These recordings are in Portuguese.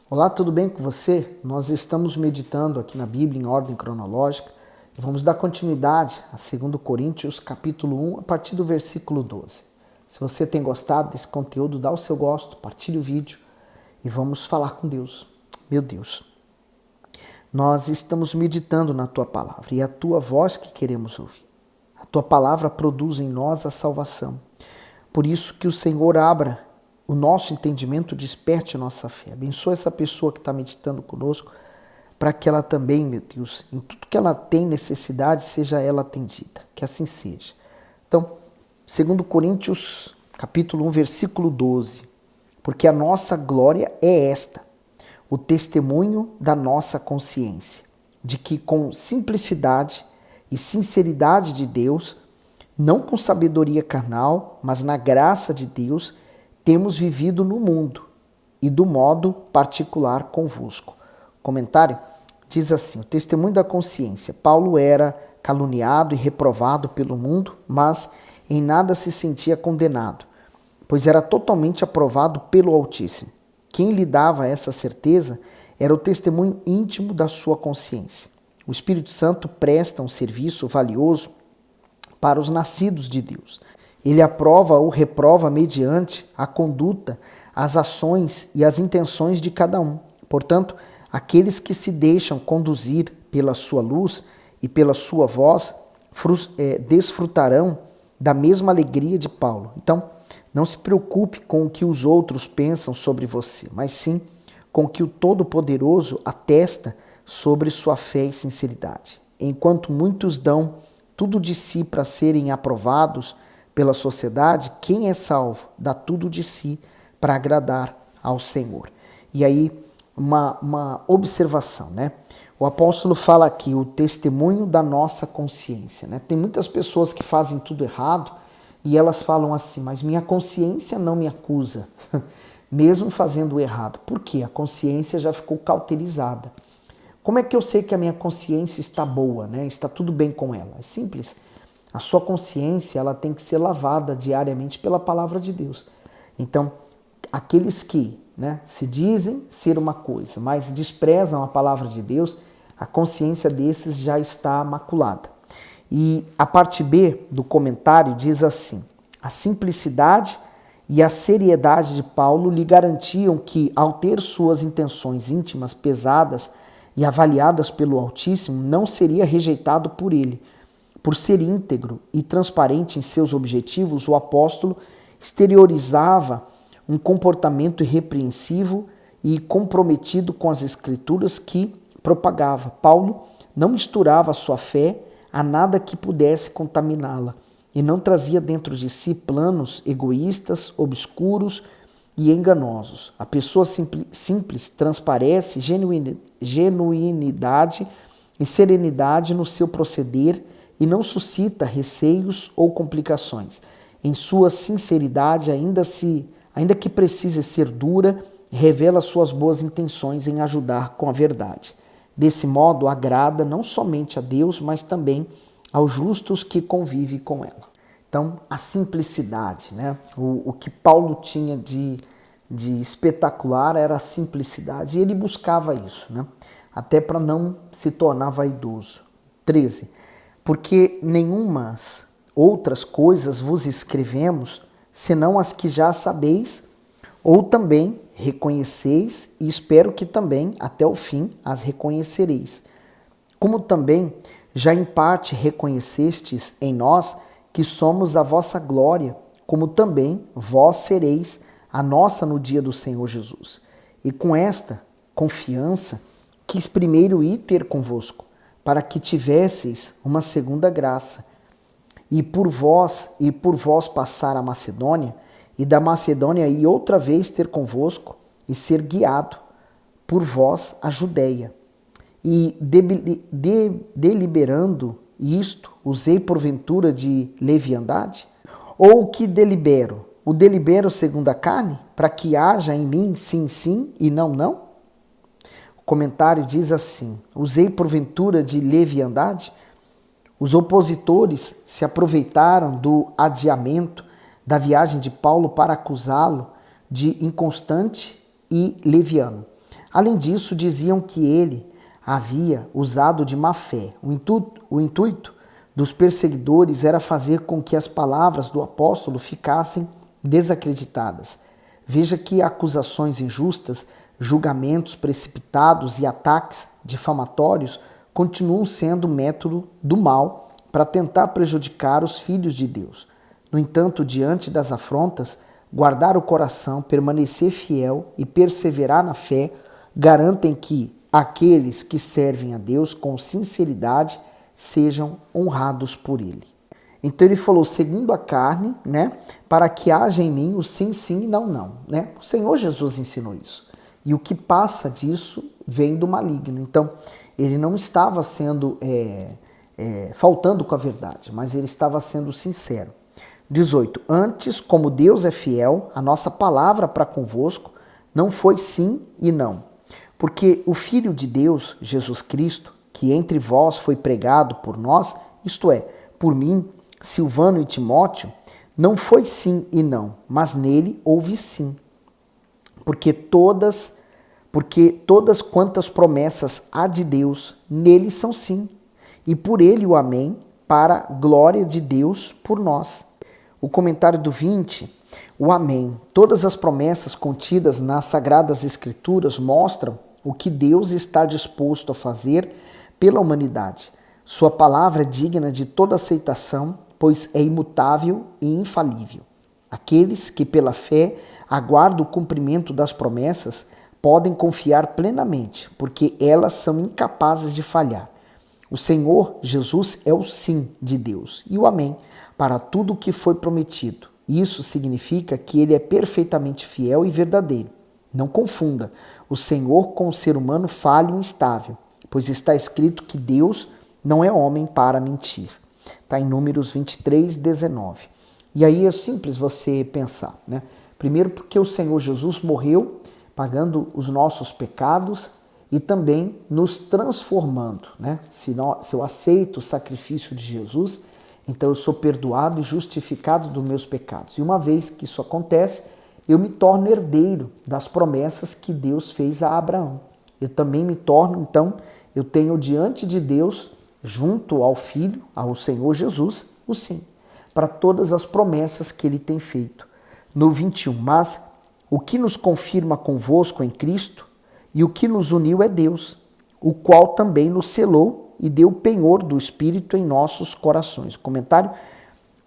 Olá, tudo bem com você? Nós estamos meditando aqui na Bíblia em ordem cronológica e vamos dar continuidade a 2 Coríntios capítulo 1, a partir do versículo 12. Se você tem gostado desse conteúdo, dá o seu gosto, partilhe o vídeo e vamos falar com Deus. Meu Deus, nós estamos meditando na Tua Palavra e é a Tua voz que queremos ouvir. A Tua Palavra produz em nós a salvação. Por isso que o Senhor abra o nosso entendimento, desperte a nossa fé. Abençoa essa pessoa que está meditando conosco, para que ela também, meu Deus, em tudo que ela tem necessidade, seja ela atendida. Que assim seja. Então, 2 Coríntios, capítulo 1, versículo 12. Porque a nossa glória é esta, o testemunho da nossa consciência, de que com simplicidade e sinceridade de Deus, não com sabedoria carnal, mas na graça de Deus, temos vivido no mundo e do modo particular convosco. Comentário diz assim: o testemunho da consciência. Paulo era caluniado e reprovado pelo mundo, mas em nada se sentia condenado, pois era totalmente aprovado pelo Altíssimo. Quem lhe dava essa certeza era o testemunho íntimo da sua consciência. O Espírito Santo presta um serviço valioso para os nascidos de Deus. Ele aprova ou reprova mediante a conduta, as ações e as intenções de cada um. Portanto, aqueles que se deixam conduzir pela sua luz e pela sua voz desfrutarão da mesma alegria de Paulo. Então, não se preocupe com o que os outros pensam sobre você, mas sim com o que o Todo-Poderoso atesta sobre sua fé e sinceridade. Enquanto muitos dão tudo de si para serem aprovados pela sociedade, quem é salvo dá tudo de si para agradar ao Senhor. E aí, uma observação, né? O apóstolo fala aqui, o testemunho da nossa consciência, né? Tem muitas pessoas que fazem tudo errado e elas falam assim, mas minha consciência não me acusa, mesmo fazendo o errado. Por quê? A consciência já ficou cauterizada. Como é que eu sei que a minha consciência está boa, né? Está tudo bem com ela? É simples. A sua consciência ela tem que ser lavada diariamente pela palavra de Deus. Então, aqueles que se dizem ser uma coisa, mas desprezam a palavra de Deus, a consciência desses já está maculada. E a parte B do comentário diz assim: a simplicidade e a seriedade de Paulo lhe garantiam que, ao ter suas intenções íntimas pesadas e avaliadas pelo Altíssimo, não seria rejeitado por ele. Por ser íntegro e transparente em seus objetivos, o apóstolo exteriorizava um comportamento irrepreensível e comprometido com as escrituras que propagava. Paulo não misturava a sua fé a nada que pudesse contaminá-la e não trazia dentro de si planos egoístas, obscuros e enganosos. A pessoa simples transparece genuinidade e serenidade no seu proceder e não suscita receios ou complicações. Em sua sinceridade, ainda que precise ser dura, revela suas boas intenções em ajudar com a verdade. Desse modo, agrada não somente a Deus, mas também aos justos que convivem com ela. Então, a simplicidade, né? O que Paulo tinha de espetacular era a simplicidade, e ele buscava isso, né? Até para não se tornar vaidoso. 13. Porque nenhumas outras coisas vos escrevemos, senão as que já sabeis, ou também reconheceis, e espero que também, até o fim, as reconhecereis. Como também já em parte reconhecestes em nós, que somos a vossa glória, como também vós sereis a nossa no dia do Senhor Jesus. E com esta confiança, quis primeiro ir ter convosco, para que tivesseis uma segunda graça, e por vós passar a Macedônia, e da Macedônia ir outra vez ter convosco, e ser guiado por vós a Judéia. E deliberando isto, usei porventura de leviandade? Ou o que delibero? O delibero segundo a carne, para que haja em mim sim, sim e não, não? Comentário diz assim: usei porventura de leviandade? Os opositores se aproveitaram do adiamento da viagem de Paulo para acusá-lo de inconstante e leviano. Além disso, diziam que ele havia usado de má fé. O intuito dos perseguidores era fazer com que as palavras do apóstolo ficassem desacreditadas. Veja que acusações injustas, julgamentos precipitados e ataques difamatórios continuam sendo método do mal para tentar prejudicar os filhos de Deus. No entanto, diante das afrontas, guardar o coração, permanecer fiel e perseverar na fé garantem que aqueles que servem a Deus com sinceridade sejam honrados por Ele. Então ele falou, segundo a carne, né, para que haja em mim o sim, sim e não, não. Né? O Senhor Jesus ensinou isso. E o que passa disso vem do maligno. Então, ele não estava sendo faltando com a verdade, mas ele estava sendo sincero. 18. Antes, como Deus é fiel, a nossa palavra para convosco não foi sim e não. Porque o Filho de Deus, Jesus Cristo, que entre vós foi pregado por nós, isto é, por mim, Silvano e Timóteo, não foi sim e não, mas nele houve sim. Porque todas quantas promessas há de Deus, nele são sim. E por ele o amém, para a glória de Deus por nós. O comentário do 20, o amém. Todas as promessas contidas nas Sagradas Escrituras mostram o que Deus está disposto a fazer pela humanidade. Sua palavra é digna de toda aceitação, pois é imutável e infalível. Aqueles que pela fé aguardam o cumprimento das promessas podem confiar plenamente, porque elas são incapazes de falhar. O Senhor Jesus é o sim de Deus e o amém para tudo o que foi prometido. Isso significa que ele é perfeitamente fiel e verdadeiro. Não confunda o Senhor com o ser humano falho e instável, pois está escrito que Deus não é homem para mentir. Está em Números 23, 19. E aí é simples você pensar, né? Primeiro porque o Senhor Jesus morreu pagando os nossos pecados e também nos transformando, né? Se eu aceito o sacrifício de Jesus, então eu sou perdoado e justificado dos meus pecados. E uma vez que isso acontece, eu me torno herdeiro das promessas que Deus fez a Abraão. Eu também me torno, então, eu tenho diante de Deus, junto ao Filho, ao Senhor Jesus, o sim, para todas as promessas que ele tem feito. No 21, mas o que nos confirma convosco em Cristo e o que nos uniu é Deus, o qual também nos selou e deu o penhor do Espírito em nossos corações. Comentário,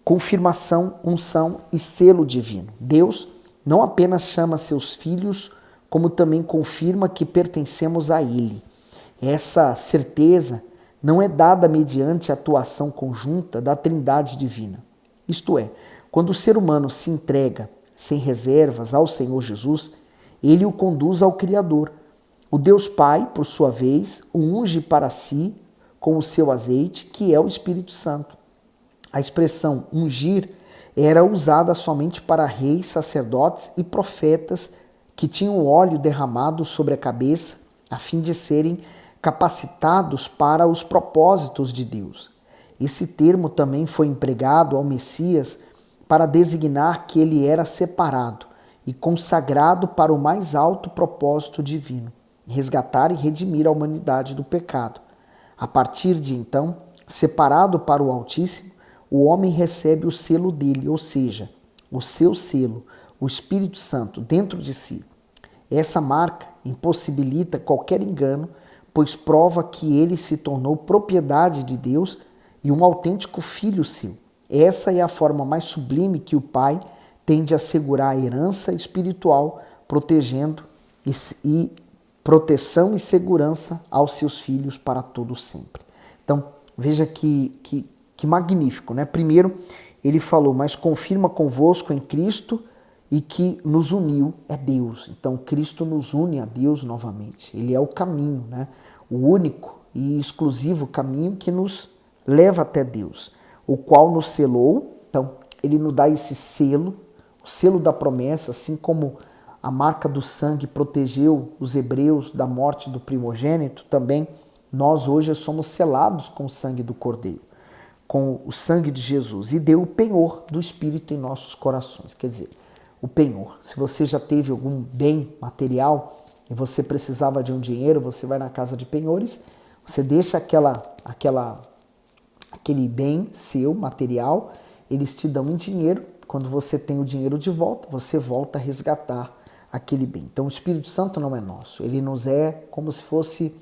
confirmação, unção e selo divino. Deus não apenas chama seus filhos, como também confirma que pertencemos a Ele. Essa certeza não é dada mediante a atuação conjunta da Trindade Divina. Isto é, quando o ser humano se entrega sem reservas ao Senhor Jesus, ele o conduz ao Criador. O Deus Pai, por sua vez, o unge para si com o seu azeite, que é o Espírito Santo. A expressão ungir era usada somente para reis, sacerdotes e profetas que tinham óleo derramado sobre a cabeça, a fim de serem capacitados para os propósitos de Deus. Esse termo também foi empregado ao Messias para designar que ele era separado e consagrado para o mais alto propósito divino, resgatar e redimir a humanidade do pecado. A partir de então, separado para o Altíssimo, o homem recebe o selo dele, ou seja, o seu selo, o Espírito Santo, dentro de si. Essa marca impossibilita qualquer engano, pois prova que ele se tornou propriedade de Deus e um autêntico filho seu. Essa é a forma mais sublime que o Pai tem de assegurar a herança espiritual, protegendo e proteção e segurança aos seus filhos para todo sempre. Então, veja que magnífico, né? Primeiro, ele falou, mas confirma convosco em Cristo e que nos uniu é Deus. Então, Cristo nos une a Deus novamente. Ele é o caminho, né? O único e exclusivo caminho que nos leva até Deus, o qual nos selou. Então, ele nos dá esse selo, o selo da promessa, assim como a marca do sangue protegeu os hebreus da morte do primogênito, também nós hoje somos selados com o sangue do Cordeiro, com o sangue de Jesus, e deu o penhor do Espírito em nossos corações. Quer dizer, o penhor, se você já teve algum bem material, e você precisava de um dinheiro, você vai na casa de penhores, você deixa aquele bem seu, material, eles te dão em dinheiro, quando você tem o dinheiro de volta, você volta a resgatar aquele bem. Então o Espírito Santo não é nosso, ele nos é como se fosse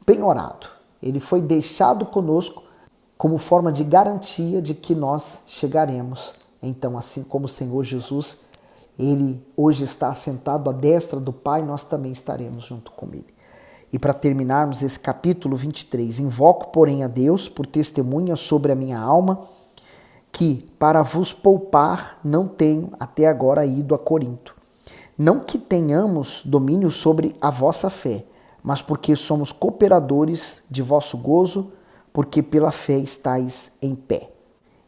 penhorado. Ele foi deixado conosco como forma de garantia de que nós chegaremos. Então, assim como o Senhor Jesus, ele hoje está assentado à destra do Pai, nós também estaremos junto com ele. E para terminarmos esse capítulo 23, invoco, porém, a Deus por testemunha sobre a minha alma, que, para vos poupar, não tenho até agora ido a Corinto. Não que tenhamos domínio sobre a vossa fé, mas porque somos cooperadores de vosso gozo, porque pela fé estáis em pé.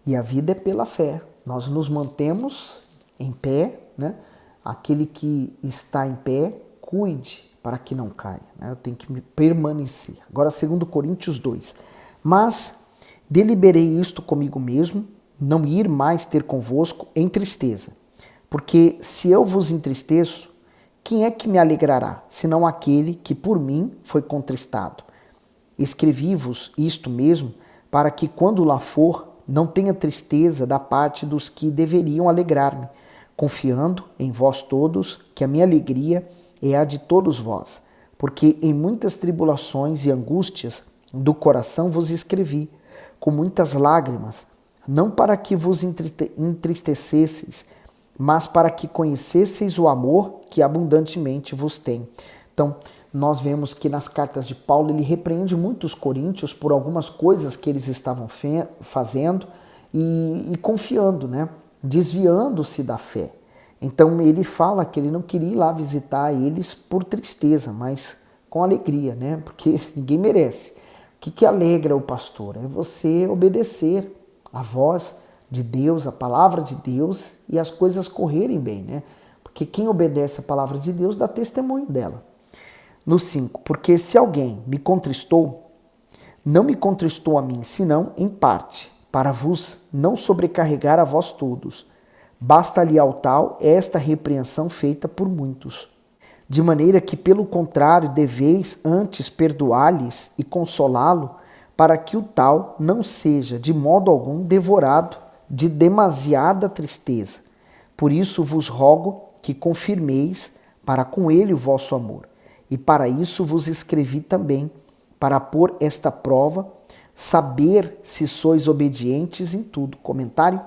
E a vida é pela fé. Nós nos mantemos em pé, né? Aquele que está em pé, cuide para que não caia, né? Eu tenho que permanecer. Agora, 2 Coríntios 2. Mas deliberei isto comigo mesmo, não ir mais ter convosco em tristeza. Porque se eu vos entristeço, quem é que me alegrará, senão aquele que por mim foi contristado? Escrevi-vos isto mesmo, para que quando lá for, não tenha tristeza da parte dos que deveriam alegrar-me, confiando em vós todos que a minha alegria é a de todos vós, porque em muitas tribulações e angústias do coração vos escrevi, com muitas lágrimas, não para que vos entristecesseis, mas para que conhecesseis o amor que abundantemente vos tem. Então, nós vemos que nas cartas de Paulo ele repreende muito os coríntios por algumas coisas que eles estavam fazendo e confiando, né? Desviando-se da fé. Então ele fala que ele não queria ir lá visitar eles por tristeza, mas com alegria, né? Porque ninguém merece. O que alegra o pastor? É você obedecer a voz de Deus, a palavra de Deus e as coisas correrem bem, né? Porque quem obedece a palavra de Deus dá testemunho dela. No 5, porque se alguém me contristou, não me contristou a mim, senão em parte, para vos não sobrecarregar a vós todos. Basta-lhe ao tal esta repreensão feita por muitos. De maneira que, pelo contrário, deveis antes perdoar-lhes e consolá-lo, para que o tal não seja de modo algum devorado de demasiada tristeza. Por isso vos rogo que confirmeis para com ele o vosso amor. E para isso vos escrevi também, para pôr esta prova, saber se sois obedientes em tudo. Comentário: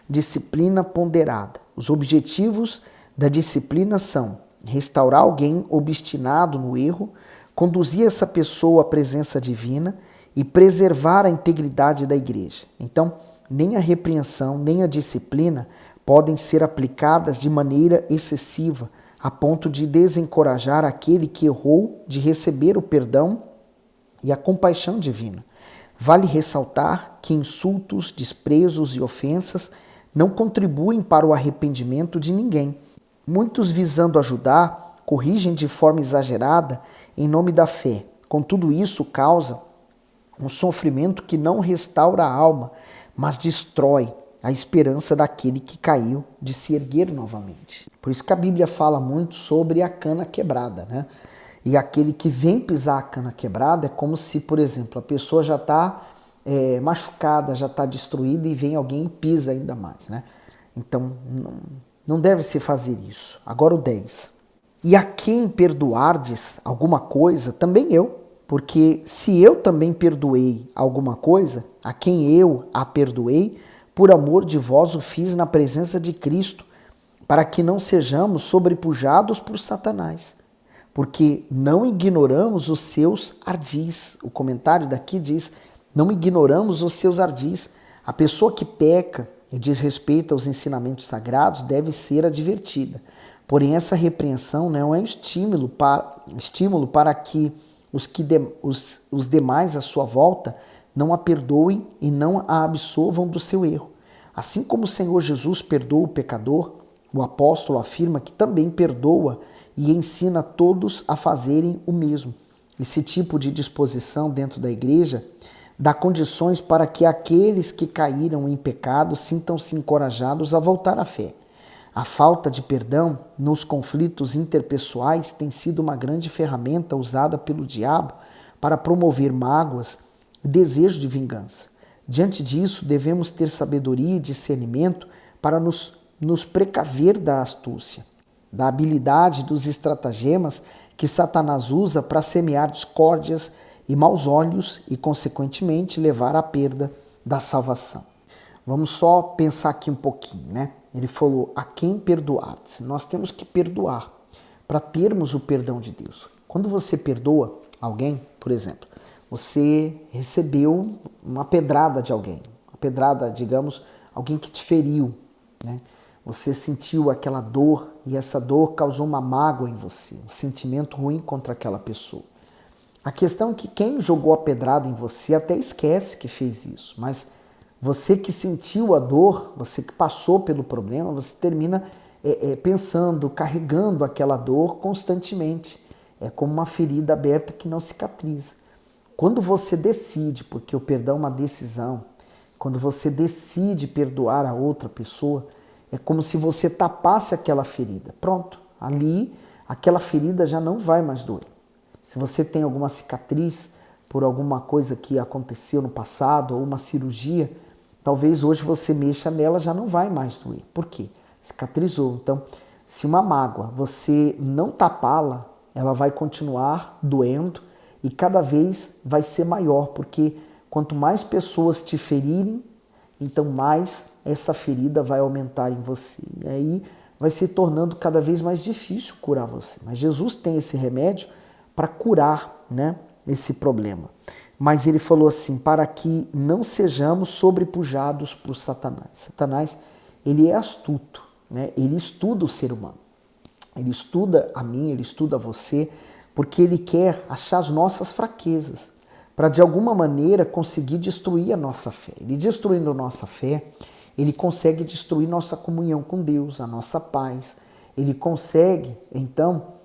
disciplina ponderada. Os objetivos da disciplina são restaurar alguém obstinado no erro, conduzir essa pessoa à presença divina e preservar a integridade da igreja. Então, nem a repreensão, nem a disciplina podem ser aplicadas de maneira excessiva, a ponto de desencorajar aquele que errou de receber o perdão e a compaixão divina. Vale ressaltar que insultos, desprezos e ofensas não contribuem para o arrependimento de ninguém. Muitos, visando ajudar, corrigem de forma exagerada em nome da fé. Contudo, isso causa um sofrimento que não restaura a alma, mas destrói a esperança daquele que caiu de se erguer novamente. Por isso que a Bíblia fala muito sobre a cana quebrada, né? E aquele que vem pisar a cana quebrada é como se, por exemplo, a pessoa já está machucada, já está destruída e vem alguém e pisa ainda mais, né? Então, não deve se fazer isso. Agora o 10. E a quem perdoardes alguma coisa, também eu. Porque se eu também perdoei alguma coisa, a quem eu a perdoei, por amor de vós o fiz na presença de Cristo, para que não sejamos sobrepujados por Satanás. Porque não ignoramos os seus ardis. O comentário daqui diz, não ignoramos os seus ardis. A pessoa que peca e desrespeita os ensinamentos sagrados deve ser advertida. Porém, essa repreensão não é um estímulo para que os demais à sua volta não a perdoem e não a absolvam do seu erro. Assim como o Senhor Jesus perdoa o pecador, o apóstolo afirma que também perdoa e ensina todos a fazerem o mesmo. Esse tipo de disposição dentro da igreja dá condições para que aqueles que caíram em pecado sintam-se encorajados a voltar à fé. A falta de perdão nos conflitos interpessoais tem sido uma grande ferramenta usada pelo diabo para promover mágoas e desejo de vingança. Diante disso, devemos ter sabedoria e discernimento para nos precaver da astúcia, da habilidade dos estratagemas que Satanás usa para semear discórdias e maus olhos e, consequentemente, levar à perda da salvação. Vamos só pensar aqui um pouquinho, né? Ele falou, a quem perdoar-se? Nós temos que perdoar para termos o perdão de Deus. Quando você perdoa alguém, por exemplo, você recebeu uma pedrada de alguém, uma pedrada, digamos, alguém que te feriu, né? Você sentiu aquela dor e essa dor causou uma mágoa em você, um sentimento ruim contra aquela pessoa. A questão é que quem jogou a pedrada em você até esquece que fez isso, mas você que sentiu a dor, você que passou pelo problema, você termina pensando, carregando aquela dor constantemente. É como uma ferida aberta que não cicatriza. Quando você decide, porque o perdão é uma decisão, quando você decide perdoar a outra pessoa, é como se você tapasse aquela ferida. Pronto, ali aquela ferida já não vai mais doer. Se você tem alguma cicatriz por alguma coisa que aconteceu no passado ou uma cirurgia, talvez hoje você mexa nela, já não vai mais doer. Por quê? Cicatrizou. Então, se uma mágoa você não tapá-la, ela vai continuar doendo e cada vez vai ser maior, porque quanto mais pessoas te ferirem, então mais essa ferida vai aumentar em você. E aí vai se tornando cada vez mais difícil curar você. Mas Jesus tem esse remédio para curar, né, esse problema. Mas ele falou assim, para que não sejamos sobrepujados por Satanás. Satanás, ele é astuto, né? Ele estuda o ser humano. Ele estuda a mim, ele estuda você, porque ele quer achar as nossas fraquezas, para de alguma maneira conseguir destruir a nossa fé. Ele destruindo a nossa fé, ele consegue destruir nossa comunhão com Deus, a nossa paz. Ele consegue, então,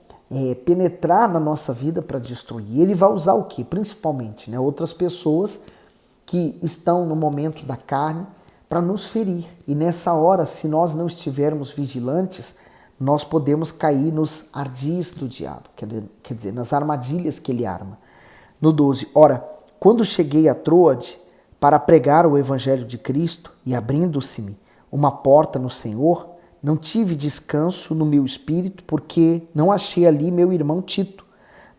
penetrar na nossa vida para destruir. Ele vai usar o quê? Principalmente, né, outras pessoas que estão no momento da carne para nos ferir. E nessa hora, se nós não estivermos vigilantes, nós podemos cair nos ardis do diabo, quer dizer, nas armadilhas que ele arma. No 12, ora, quando cheguei a Troade para pregar o evangelho de Cristo e abrindo-se-me uma porta no Senhor, não tive descanso no meu espírito, porque não achei ali meu irmão Tito,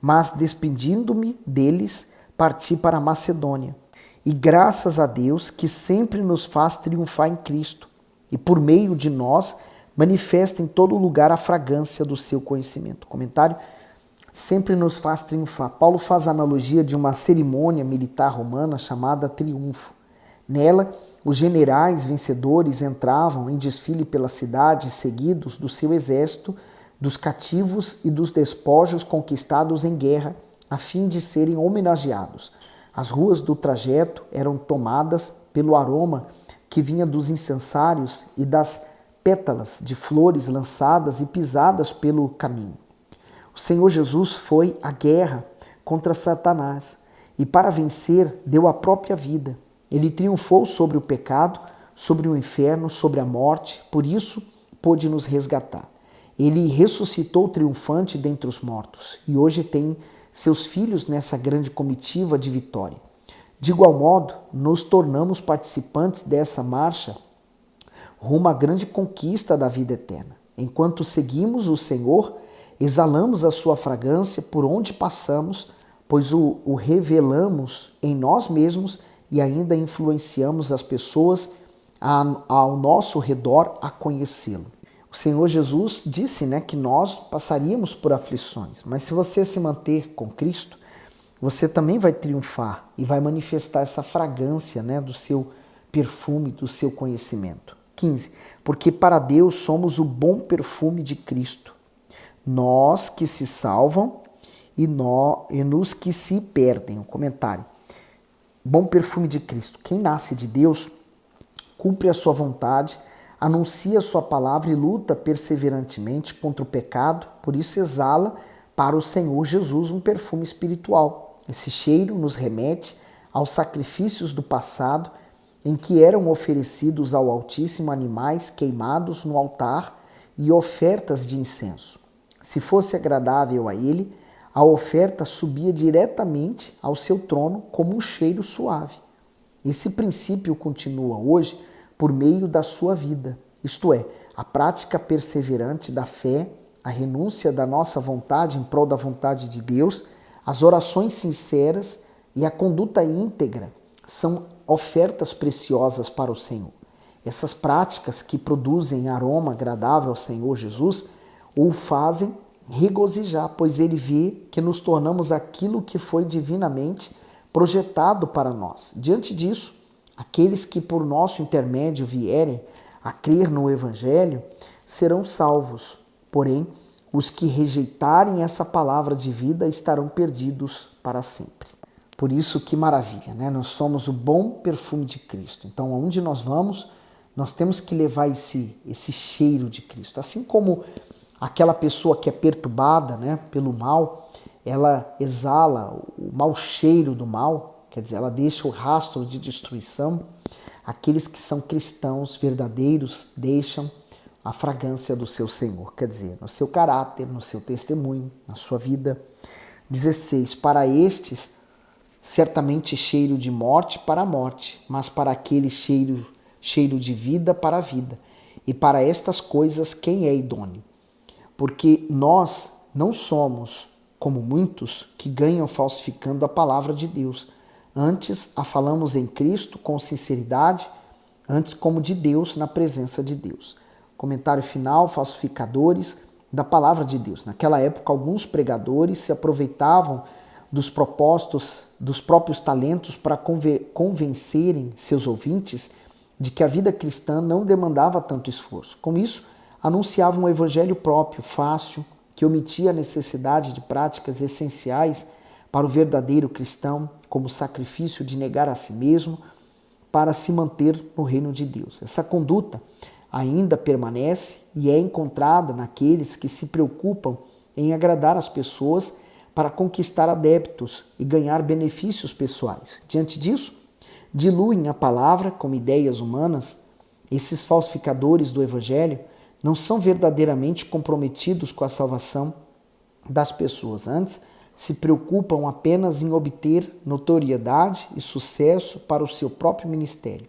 mas despedindo-me deles, parti para a Macedônia. E graças a Deus que sempre nos faz triunfar em Cristo, e por meio de nós manifesta em todo lugar a fragrância do seu conhecimento. Comentário, sempre nos faz triunfar. Paulo faz a analogia de uma cerimônia militar romana chamada triunfo. Nela, os generais vencedores entravam em desfile pela cidade, seguidos do seu exército, dos cativos e dos despojos conquistados em guerra, a fim de serem homenageados. As ruas do trajeto eram tomadas pelo aroma que vinha dos incensários e das pétalas de flores lançadas e pisadas pelo caminho. O Senhor Jesus foi à guerra contra Satanás e, para vencer, deu a própria vida. Ele triunfou sobre o pecado, sobre o inferno, sobre a morte, por isso pôde nos resgatar. Ele ressuscitou triunfante dentre os mortos e hoje tem seus filhos nessa grande comitiva de vitória. De igual modo, nos tornamos participantes dessa marcha rumo à grande conquista da vida eterna. Enquanto seguimos o Senhor, exalamos a sua fragrância por onde passamos, pois o revelamos em nós mesmos e ainda influenciamos as pessoas ao nosso redor a conhecê-lo. O Senhor Jesus disse, né, que nós passaríamos por aflições, mas se você se manter com Cristo, você também vai triunfar e vai manifestar essa fragrância, né, do seu perfume, do seu conhecimento. 15. Porque para Deus somos o bom perfume de Cristo, nós que se salvam e nos que se perdem. Um comentário. Bom perfume de Cristo. Quem nasce de Deus cumpre a sua vontade, anuncia a sua palavra e luta perseverantemente contra o pecado, por isso exala para o Senhor Jesus um perfume espiritual. Esse cheiro nos remete aos sacrifícios do passado, em que eram oferecidos ao Altíssimo animais queimados no altar e ofertas de incenso. Se fosse agradável a ele, a oferta subia diretamente ao seu trono como um cheiro suave. Esse princípio continua hoje por meio da sua vida, isto é, a prática perseverante da fé, a renúncia da nossa vontade em prol da vontade de Deus, as orações sinceras e a conduta íntegra são ofertas preciosas para o Senhor. Essas práticas que produzem aroma agradável ao Senhor Jesus o fazem regozijar, pois ele vê que nos tornamos aquilo que foi divinamente projetado para nós. Diante disso, aqueles que por nosso intermédio vierem a crer no Evangelho serão salvos, porém, os que rejeitarem essa palavra de vida estarão perdidos para sempre. Por isso, que maravilha, né? Nós somos o bom perfume de Cristo. Então, aonde nós vamos, nós temos que levar esse cheiro de Cristo. Assim como aquela pessoa que é perturbada, né, pelo mal, ela exala o mau cheiro do mal, quer dizer, ela deixa o rastro de destruição. Aqueles que são cristãos verdadeiros deixam a fragrância do seu Senhor, quer dizer, no seu caráter, no seu testemunho, na sua vida. 16. Para estes, certamente cheiro de morte para a morte, mas para aquele cheiro de vida para a vida. E para estas coisas quem é idôneo? Porque nós não somos como muitos que ganham falsificando a palavra de Deus. Antes a falamos em Cristo com sinceridade, antes como de Deus na presença de Deus. Comentário final, falsificadores da palavra de Deus. Naquela época, alguns pregadores se aproveitavam dos propósitos, dos próprios talentos para convencerem seus ouvintes de que a vida cristã não demandava tanto esforço. Com isso, anunciavam um evangelho próprio, fácil, que omitia a necessidade de práticas essenciais para o verdadeiro cristão, como o sacrifício de negar a si mesmo para se manter no reino de Deus. Essa conduta ainda permanece e é encontrada naqueles que se preocupam em agradar as pessoas para conquistar adeptos e ganhar benefícios pessoais. Diante disso, diluem a palavra com ideias humanas. Esses falsificadores do evangelho não são verdadeiramente comprometidos com a salvação das pessoas. Antes, se preocupam apenas em obter notoriedade e sucesso para o seu próprio ministério.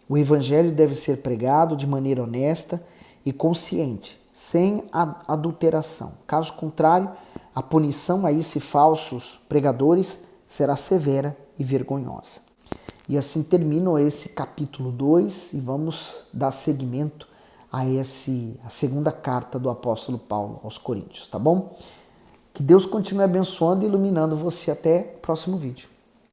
O evangelho deve ser pregado de maneira honesta e consciente, sem adulteração. Caso contrário, a punição a esses falsos pregadores será severa e vergonhosa. E assim termina esse capítulo 2 e vamos dar seguimento a segunda carta do apóstolo Paulo aos Coríntios, tá bom? Que Deus continue abençoando e iluminando você. Até o próximo vídeo.